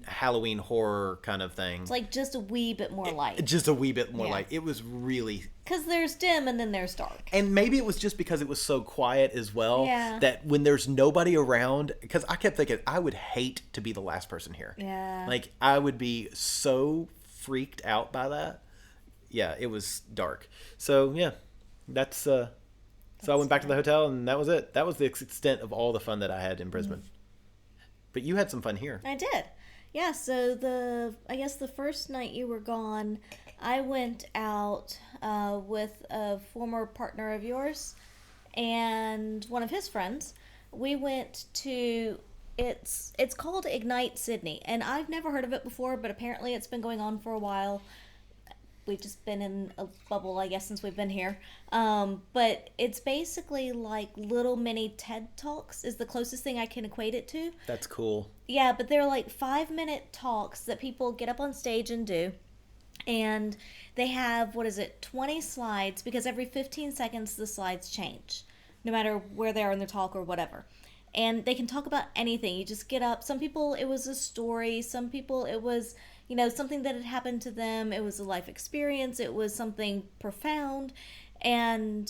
Halloween horror kind of thing. It's like just a wee bit more light. Just a wee bit more light. It was really... Because there's dim and then there's dark. And maybe it was just because it was so quiet as well. Yeah. That when there's nobody around... Because I kept thinking, I would hate to be the last person here. Yeah. Like, I would be so freaked out by that. Yeah, it was dark. So, yeah. That's so I went back to the hotel, and that was it. That was the extent of all the fun that I had in Brisbane. But you had some fun here. I did. Yeah, so I guess the first night you were gone, I went out with a former partner of yours and one of his friends. We went to, it's called Ignite Sydney, and I've never heard of it before, but apparently it's been going on for a while. We've just been in a bubble, I guess, since we've been here. But it's basically like little mini TED Talks is the closest thing I can equate it to. That's cool. Yeah, but they're like 5-minute talks that people get up on stage and do. And they have, 20 slides, because every 15 seconds the slides change, no matter where they are in their talk or whatever. And they can talk about anything. You just get up. Some people, it was a story. Some people, it was... something that had happened to them. It was a life experience. It was something profound. And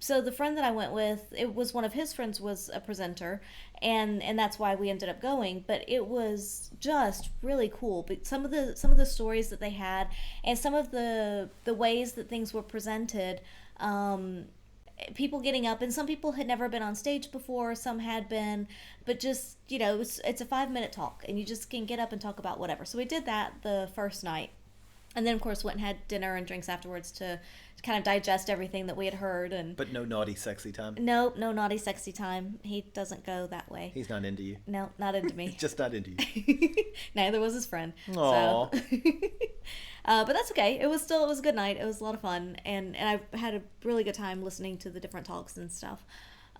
so the friend that I went with, it was one of his friends was a presenter, and that's why we ended up going. But it was just really cool. But some of the stories that they had, and some of the ways that things were presented, people getting up, and some people had never been on stage before, some had been, but just, it's a 5-minute talk, and you just can get up and talk about whatever. So we did that the first night, and then of course went and had dinner and drinks afterwards to kind of digest everything that we had heard. But no naughty sexy time? Nope, no naughty sexy time. He doesn't go that way. He's not into you? No, not into me. He's just not into you. Neither was his friend. Aww. So. But that's okay. It was a good night. It was a lot of fun, and I had a really good time listening to the different talks and stuff.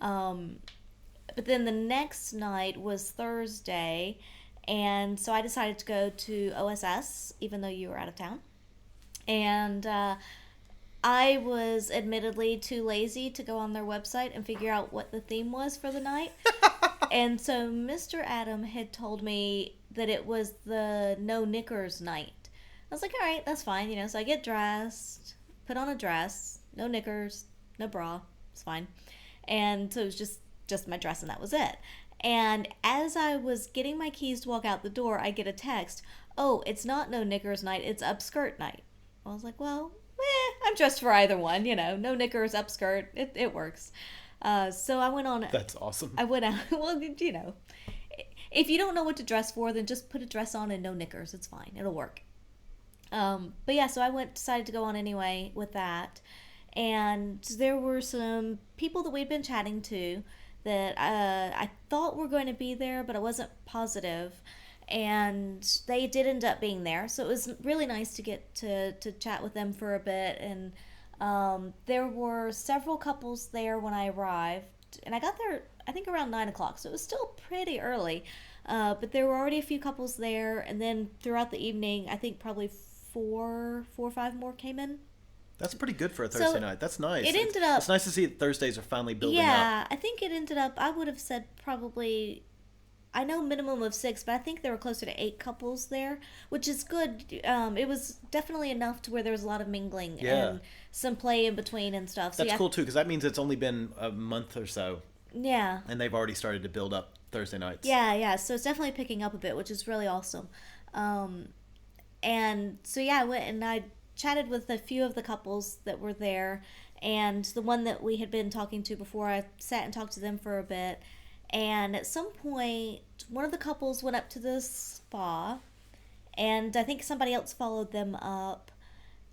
But then the next night was Thursday, and so I decided to go to OSS, even though you were out of town. And I was admittedly too lazy to go on their website and figure out what the theme was for the night. And so Mr. Adam had told me that it was the no knickers night. I was like, all right, that's fine, so I get dressed, put on a dress, no knickers, no bra, it's fine. And so it was just my dress, and that was it. And as I was getting my keys to walk out the door, I get a text, oh, it's not no knickers night, it's upskirt night. I was like, well, I'm dressed for either one, no knickers, upskirt, it works. So I went on. That's awesome. I went out, well, if you don't know what to dress for, then just put a dress on and no knickers, it's fine, it'll work. But yeah, so I decided to go on anyway with that, and there were some people that we'd been chatting to that I thought were going to be there, but I wasn't positive, and they did end up being there, so it was really nice to get to chat with them for a bit. And there were several couples there when I arrived, and I got there I think around 9 o'clock, so it was still pretty early, but there were already a few couples there, and then throughout the evening I think probably four or five more came in. That's pretty good for a Thursday night. That's nice. It's nice to see that Thursdays are finally building up. Yeah, I think it ended up, I would have said probably, I know minimum of 6, but I think there were closer to 8 couples there, which is good. It was definitely enough to where there was a lot of mingling and some play in between and stuff. So that's cool too, because that means it's only been a month or so. Yeah. And they've already started to build up Thursday nights. Yeah. So it's definitely picking up a bit, which is really awesome. And so I went and I chatted with a few of the couples that were there, and the one that we had been talking to before, I sat and talked to them for a bit. And at some point, one of the couples went up to the spa, and I think somebody else followed them up.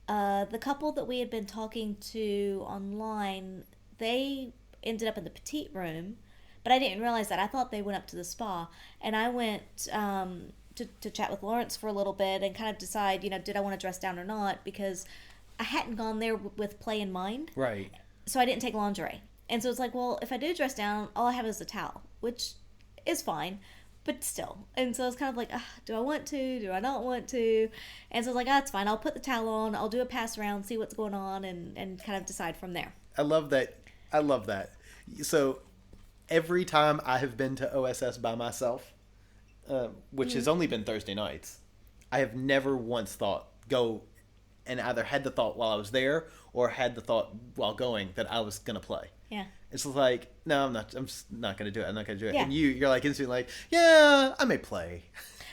The couple that we had been talking to online, they ended up in the petite room, but I didn't realize that. I thought they went up to the spa, and I went to chat with Lawrence for a little bit and kind of decide, did I want to dress down or not, because I hadn't gone there with play in mind. Right. So I didn't take lingerie. And so it's like, well, if I do dress down, all I have is a towel, which is fine, but still. And so it's kind of like, do I want to? Do I not want to? And so I was like, it's fine. I'll put the towel on. I'll do a pass around, see what's going on, and kind of decide from there. I love that. So every time I have been to OSS by myself, which has only been Thursday nights, I have never once thought, go, and either had the thought while I was there or had the thought while going that I was going to play. Yeah. It's like, no, I'm just not going to do it. I'm not going to do it. Yeah. And you're like instantly like, yeah, I may play.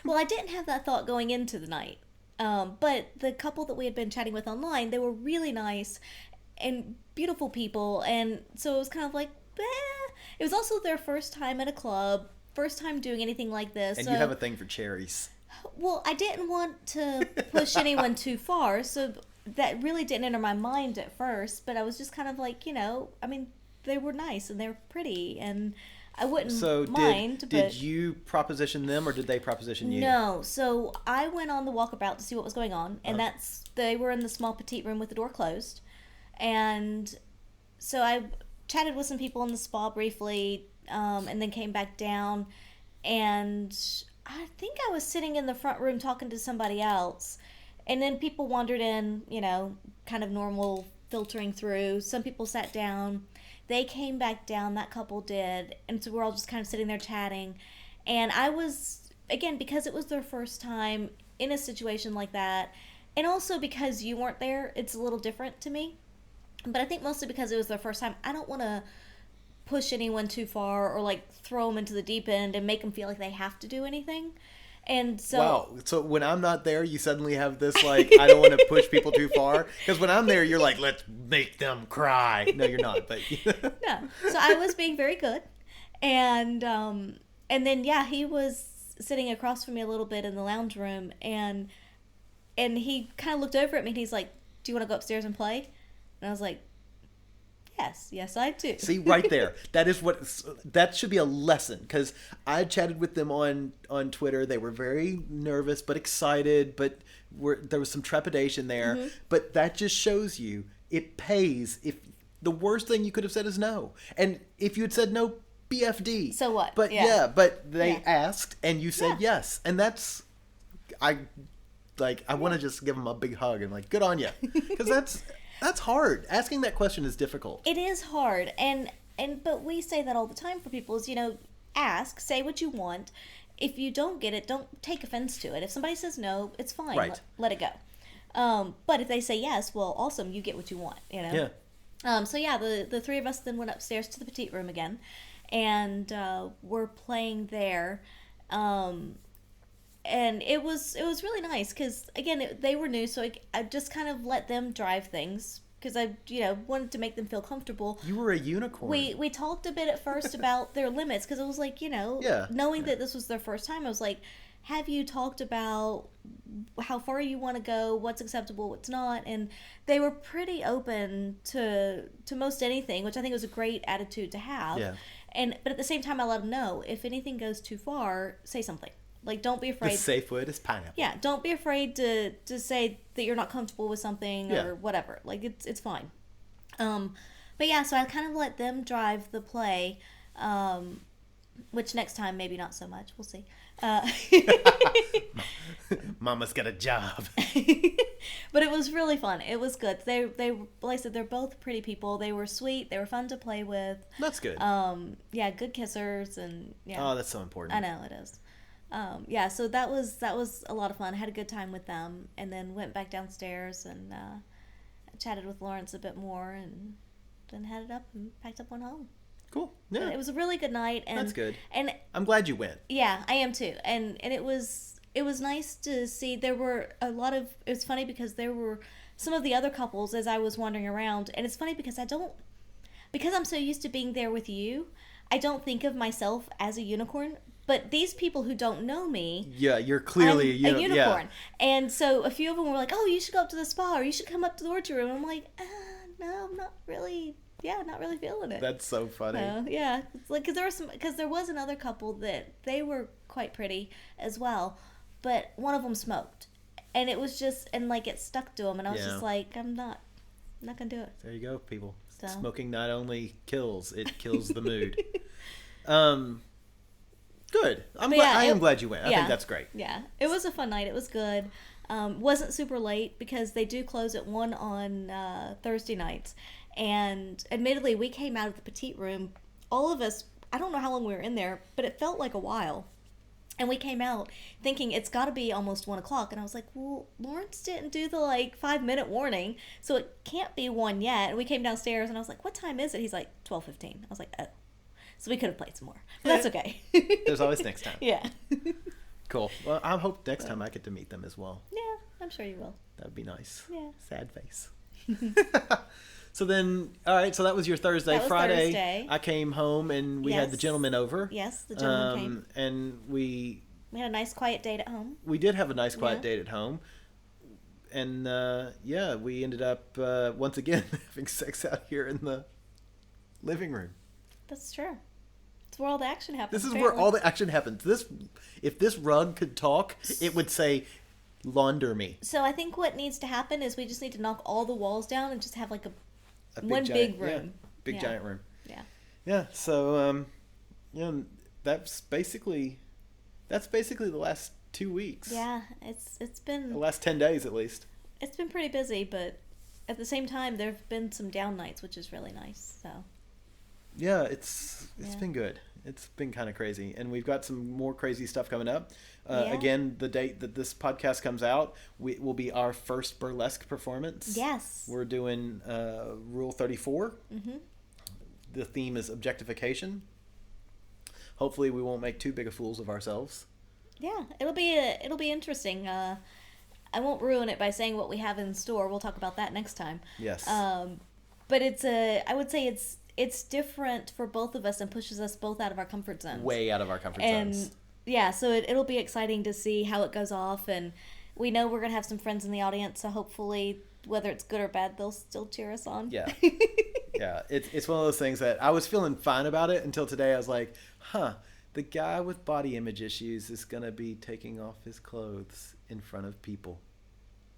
Well, I didn't have that thought going into the night. But the couple that we had been chatting with online, they were really nice and beautiful people. And so it was kind of like, it was also their first time at a club, first time doing anything like this. And so, you have a thing for cherries. well, I didn't want to push anyone too far, so that really didn't enter my mind at first. But I was just kind of like, they were nice and they were pretty, and I wouldn't mind. Did you proposition them or did they proposition you? No. So I went on the walkabout to see what was going on, and they were in the small petite room with the door closed. And so I chatted with some people in the spa briefly, and then came back down, and I think I was sitting in the front room talking to somebody else, and then people wandered in, kind of normal filtering through. Some people sat down. They came back down, that couple did, and so we're all just kind of sitting there chatting. And I was, again, because it was their first time in a situation like that, and also because you weren't there, it's a little different to me. But I think mostly because it was their first time, I don't want to push anyone too far or like throw them into the deep end and make them feel like they have to do anything. And so, wow. So when I'm not there, you suddenly have this like, I don't want to push people too far. Because when I'm there, you're like, let's make them cry. No, you're not. But no. So I was being very good, and then he was sitting across from me a little bit in the lounge room, and he kind of looked over at me and he's like, "Do you want to go upstairs and play?" And I was like, Yes, I do. See, right there. That should be a lesson, because I chatted with them on Twitter. They were very nervous but excited, but there was some trepidation there. Mm-hmm. But that just shows you it pays. If the worst thing you could have said is no, and if you had said no, BFD. So what? But but they asked and you said yes, and that's I want to just give them a big hug and like, good on you, because that's hard. Asking that question is difficult. It is hard, but we say that all the time for people is, ask, say what you want. If you don't get it, don't take offense to it. If somebody says no, it's fine. Right. Let it go. But if they say yes, well, awesome, you get what you want. Yeah. The three of us then went upstairs to the petite room again, and we're playing there. And it was really nice because, again, they were new, so I just kind of let them drive things because I wanted to make them feel comfortable. You were a unicorn. We talked a bit at first about their limits because it was like, knowing that this was their first time, I was like, have you talked about how far you want to go, what's acceptable, what's not? And they were pretty open to most anything, which I think was a great attitude to have. Yeah. But at the same time, I let them know, if anything goes too far, say something. Like, don't be afraid. The safe word is pineapple. Yeah, don't be afraid to say that you're not comfortable with something or whatever. Like, it's fine. But yeah, so I kind of let them drive the play, which next time maybe not so much. We'll see. Mama's got a job. But it was really fun. It was good. They like I said, they're both pretty people. They were sweet. They were fun to play with. That's good. Good kissers and Oh, that's so important. I know it is. So that was a lot of fun. I had a good time with them, and then went back downstairs and chatted with Lawrence a bit more, and then headed up and packed up, went home. Cool. Yeah. It was a really good night, and That's good. And I'm glad you went. yeah, I am too. And it was nice to see. There were a lot of. It was funny because there were some of the other couples as I was wandering around, and it's funny because because I'm so used to being there with you, I don't think of myself as a unicorn. But these people who don't know me, Yeah, you're clearly I'm a unicorn. Yeah. And so a few of them were like, "Oh, you should go up to the spa, or you should come up to the orchard room." And I'm like, "No, I'm not really. Yeah, not really feeling it." That's so funny. Yeah, it's like because there was another couple that they were quite pretty as well, but one of them smoked, and it was just like it stuck to him, and I was just like, I'm not gonna do it. There you go, people. So. Smoking not only kills, it kills the mood. Good. I am glad you went. I think that's great. Yeah, it was a fun night. It was good. Wasn't super late because they do close at 1 on Thursday nights. And admittedly, we came out of the petite room. All of us, I don't know how long we were in there, but it felt like a while. And we came out thinking it's got to be almost 1 o'clock. And I was like, well, Lawrence didn't do the 5-minute warning, so it can't be 1 yet. And we came downstairs and I was like, what time is it? He's like, 12:15. I was like, oh. So we could have played some more. But that's okay. There's always next time. Yeah. Cool. Well, I hope next time I get to meet them as well. Yeah, I'm sure you will. That would be nice. Yeah. Sad face. So then, all right, so that was your Thursday. That was Friday, Thursday. I came home and we had the gentleman over. Yes, the gentleman came. And we had a nice quiet date at home. We did have a nice quiet date at home. And, we ended up, once again, having sex out here in the living room. That's true. It's where all the action happens. This is where all the action happens. If this rug could talk, it would say, launder me. So I think what needs to happen is we just need to knock all the walls down and just have big room. Big giant room. Yeah. Yeah. So, that's basically the last 2 weeks. Yeah. It's been the last 10 days at least. It's been pretty busy, but at the same time, there've been some down nights, which is really nice. So. Yeah, it's been good. It's been kind of crazy, and we've got some more crazy stuff coming up. Again, the date that this podcast comes out will be our first burlesque performance. Yes. We're doing Rule 34. Mm-hmm. The theme is objectification. Hopefully, we won't make too big a fools of ourselves. Yeah, it'll be interesting. I won't ruin it by saying what we have in store. We'll talk about that next time. Yes. But I would say it's different for both of us and pushes us both out of our comfort zones. Way out of our comfort zones. And yeah, so it'll be exciting to see how it goes off, and we know we're going to have some friends in the audience, so hopefully, whether it's good or bad, they'll still cheer us on. Yeah. Yeah, it's one of those things that I was feeling fine about it until today. I was like, the guy with body image issues is going to be taking off his clothes in front of people.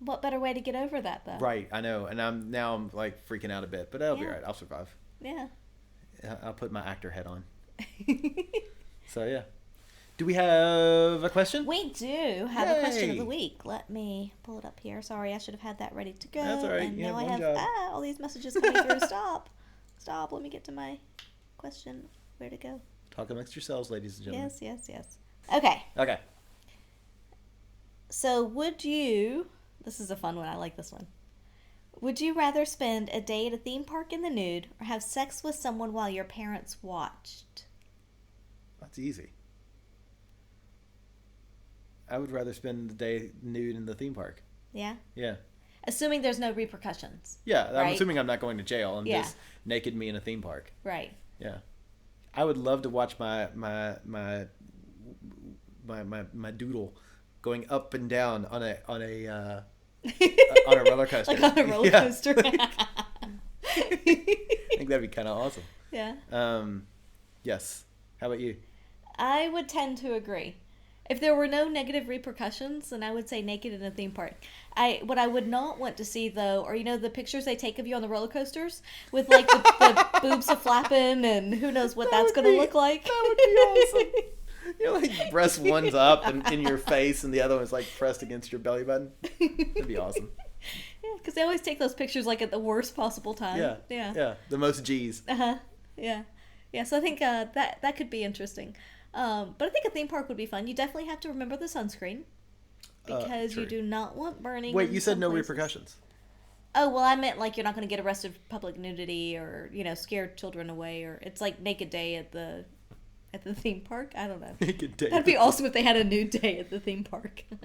What better way to get over that, though? Right, I know, and I'm freaking out a bit, but that'll be all right. I'll survive. Yeah. I'll put my actor head on. So, yeah. Do we have a question? We do have a question of the week. Let me pull it up here. Sorry, I should have had that ready to go. That's all right. And now I have all these messages coming through. Stop. Let me get to my question. Where to go? Talk amongst yourselves, ladies and gentlemen. Yes. Okay. Okay. So would you... This is a fun one. I like this one. Would you rather spend a day at a theme park in the nude or have sex with someone while your parents watched? That's easy. I would rather spend the day nude in the theme park. Yeah? Yeah. Assuming there's no repercussions. Yeah, right? I'm assuming I'm not going to jail. I'm just naked me in a theme park. Right. Yeah. I would love to watch my doodle going up and down on a on a roller coaster. Like on a roller coaster. I think that'd be kind of awesome. Yeah. Yes. How about you? I would tend to agree. If there were no negative repercussions, then I would say naked in a theme park. What I would not want to see, though, are, the pictures they take of you on the roller coasters with, the boobs flapping and who knows what that's going to look like. That would be awesome. Breast one's up and in your face and the other one's, pressed against your belly button. That'd be awesome. Yeah, because they always take those pictures, at the worst possible time. Yeah. The most G's. Uh-huh. Yeah. Yeah, so I think that could be interesting. But I think a theme park would be fun. You definitely have to remember the sunscreen because you do not want burning. Wait, you said no repercussions. Oh, well, I meant like you're not going to get arrested for public nudity or, scare children away, or it's like naked day at the theme park. I don't know. Naked day. That'd be awesome if they had a nude day at the theme park. I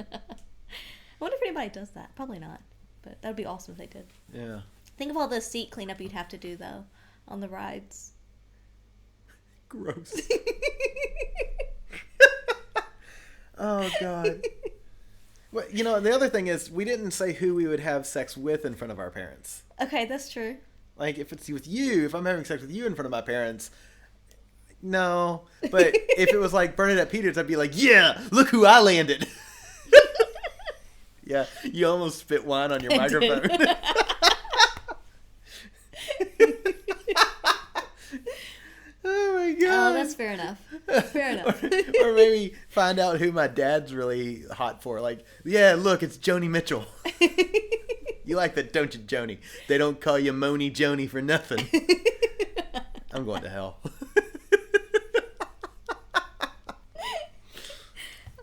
wonder if anybody does that. Probably not, but that would be awesome if they did. Yeah. Think of all the seat cleanup you'd have to do though on the rides. Gross. Oh, God. Well, the other thing is we didn't say who we would have sex with in front of our parents. Okay, that's true. Like, if it's with you, if I'm having sex with you in front of my parents, no. But if it was like Bernadette Peters, I'd be like, yeah, look who I landed. Yeah, you almost spit wine on your microphone. Oh my God. Oh, that's fair enough. Fair enough. Or maybe find out who my dad's really hot for. Like, yeah, look, it's Joni Mitchell. You like that, don't you, Joni? They don't call you Moni Joni for nothing. I'm going to hell.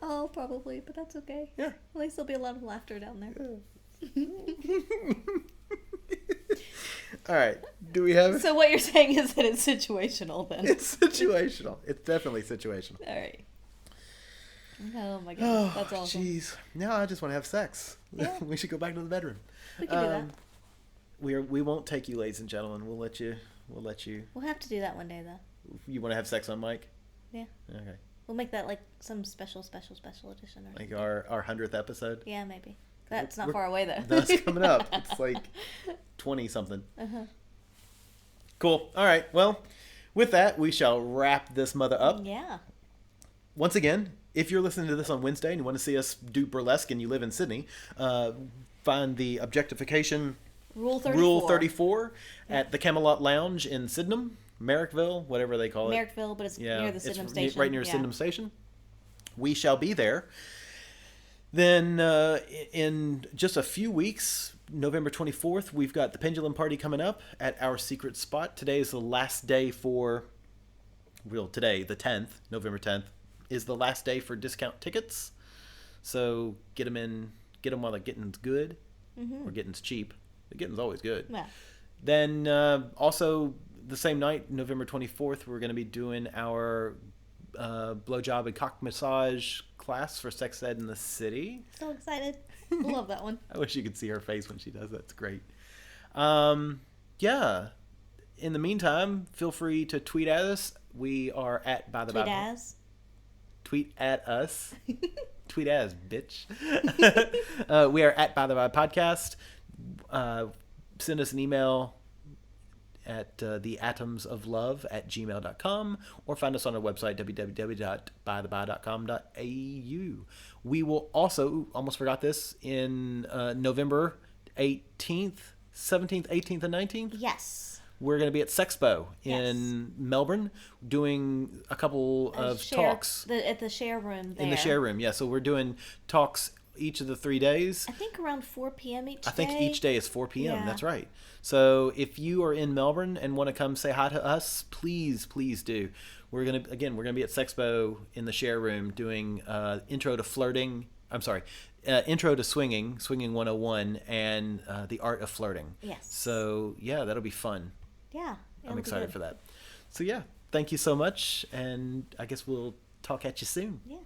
Oh, probably, but that's okay. Yeah. At least there'll be a lot of laughter down there. All right. Do we have... So what you're saying is that it's situational then? It's situational. It's definitely situational. All right. Oh my goodness, Oh, that's awesome. jeez. No, I just want to have sex. Yeah. We should go back to the bedroom. We can do that. We won't take you, ladies and gentlemen. We'll let you. We'll have to do that one day though. You want to have sex on mic? Yeah. Okay. We'll make that like some special edition or Like something. our 100th episode. Yeah, maybe. That's not We're- far away though. That's coming up. It's like 20 something. Uh-huh. Cool. All right. Well, with that, we shall wrap this mother up. Yeah. Once again, if you're listening to this on Wednesday and you want to see us do burlesque and you live in Sydney, find the Objectification Rule 34. Rule 34 at the Camelot Lounge in Sydenham, Merrickville, whatever they call it. Merrickville, but it's near the Sydenham station. Right near Sydenham Station. We shall be there. Then in just a few weeks, November 24th, we've got the Pendulum Party coming up at our secret spot. Today is the last day for... today, the 10th, November 10th, is the last day for discount tickets. So get them while the getting's good. Or getting's cheap. The getting's always good. Yeah. Then also the same night, November 24th, we're going to be doing our blowjob and cock massage class for sex ed in the city. So excited. Love that one. I wish you could see her face when she does that. It's great. Yeah. In the meantime, feel free to tweet at us. We are at By the Tweet By. as. Tweet at us. Tweet as, bitch. We are at By the By Podcast. Send us an email at theatomsoflove@gmail.com or find us on our website, www.bytheby.com.au. We will also, almost forgot this, in November 18th, 17th, 18th, and 19th. Yes. We're going to be at Sexpo in Melbourne doing a couple of talks. At the share room there. In the share room, yeah. So we're doing talks each of the 3 days. I think around 4 p.m. each day. I think each day is 4 p.m. Yeah. That's right. So if you are in Melbourne and want to come say hi to us, please do. We're gonna be at Sexpo in the share room doing intro to flirting. I'm sorry, intro to swinging 101, and the art of flirting. Yes. So yeah, that'll be fun. Yeah. I'm excited for that. So yeah, thank you so much, and I guess we'll talk at you soon. Yeah.